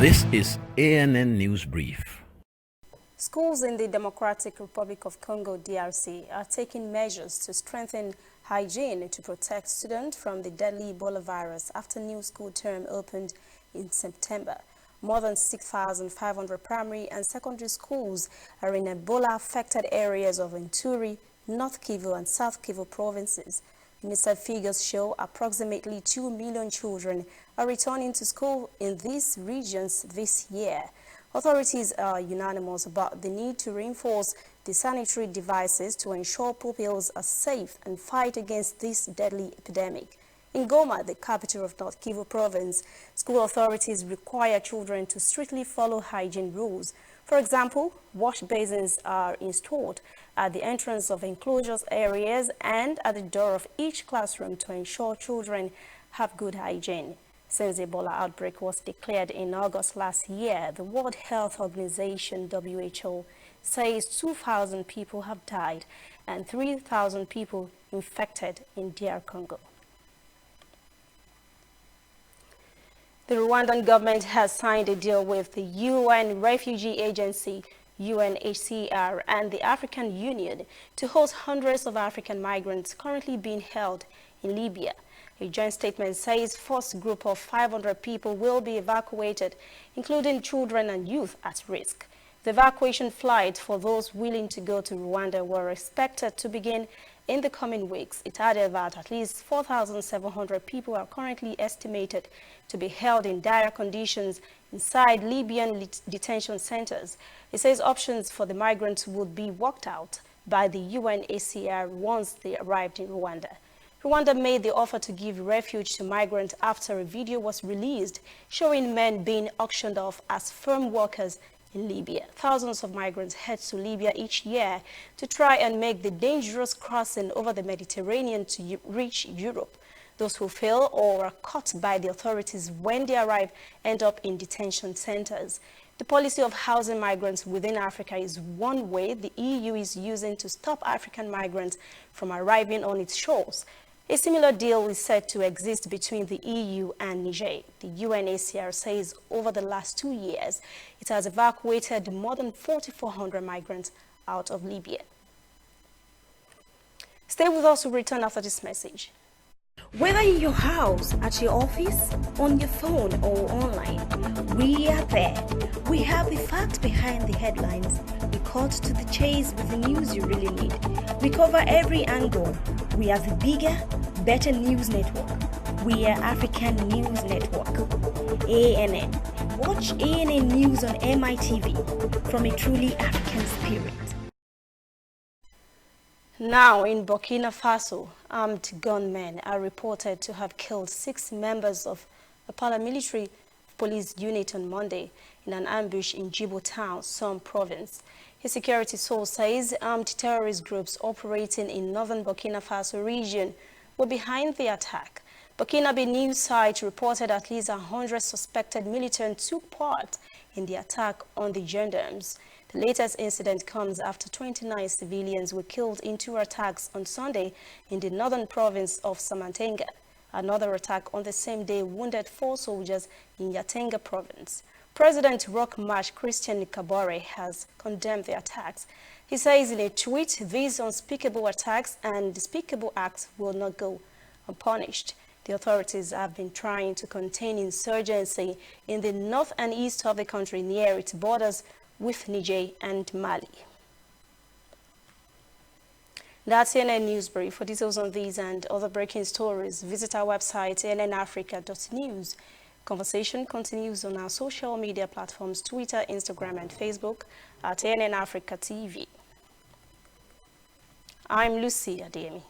This is ANN News Brief. Schools in the Democratic Republic of Congo, DRC, are taking measures to strengthen hygiene to protect students from the deadly Ebola virus after new school term opened in September. More than 6,500 primary and secondary schools are in Ebola-affected areas of Ituri, North Kivu and South Kivu provinces. UNICEF figures show approximately 2 million children are returning to school in these regions this year. Authorities are unanimous about the need to reinforce the sanitary devices to ensure pupils are safe and fight against this deadly epidemic. In Goma, the capital of North Kivu province, school authorities require children to strictly follow hygiene rules. For example, wash basins are installed at the entrance of enclosures areas and at the door of each classroom to ensure children have good hygiene. Since the Ebola outbreak was declared in August last year, the World Health Organization (WHO) says 2,000 people have died and 3,000 people infected in DR Congo. The Rwandan government has signed a deal with the UN Refugee Agency, UNHCR, and the African Union to host hundreds of African migrants currently being held in Libya. A joint statement says first group of 500 people will be evacuated, including children and youth at risk. The evacuation flights for those willing to go to Rwanda were expected to begin in the coming weeks. It added that at least 4,700 people are currently estimated to be held in dire conditions inside Libyan detention centers. It says options for the migrants would be worked out by the UNHCR once they arrived in Rwanda. Rwanda made the offer to give refuge to migrants after a video was released showing men being auctioned off as farm workers in Libya. Thousands of migrants head to Libya each year to try and make the dangerous crossing over the Mediterranean to reach Europe. Those who fail or are caught by the authorities when they arrive end up in detention centers. The policy of housing migrants within Africa is one way the EU is using to stop African migrants from arriving on its shores. A similar deal is said to exist between the EU and Niger. The UNHCR says over the last 2 years, it has evacuated more than 4,400 migrants out of Libya. Stay with us to return after this message. Whether in your house, at your office, on your phone or online, we are there. We have the facts behind the headlines. We cut to the chase with the news you really need. We cover every angle. We are the bigger, better news network. We are African News Network. ANN. Watch ANN News on MITV from a truly African spirit. Now in Burkina Faso, armed gunmen are reported to have killed 6 members of a paramilitary police unit on Monday in an ambush in Djibo town, Somme province. A security source says armed terrorist groups operating in northern Burkina Faso region were behind the attack. Burkinabe news site reported at least 100 suspected militants took part in the attack on the gendarmes. The latest incident comes after 29 civilians were killed in 2 attacks on Sunday in the northern province of Samantenga. Another attack on the same day wounded 4 soldiers in Yatenga province. President Roch Marc Christian Kabore has condemned the attacks. He says in a tweet, these unspeakable attacks and despicable acts will not go unpunished. The authorities have been trying to contain insurgency in the north and east of the country near its borders with Niger and Mali. That's CNN News Brief. For details on these and other breaking stories, visit our website, cnnafrica.news. Conversation continues on our social media platforms, Twitter, Instagram, and Facebook at CNN Africa TV. I'm Lucy Ademi.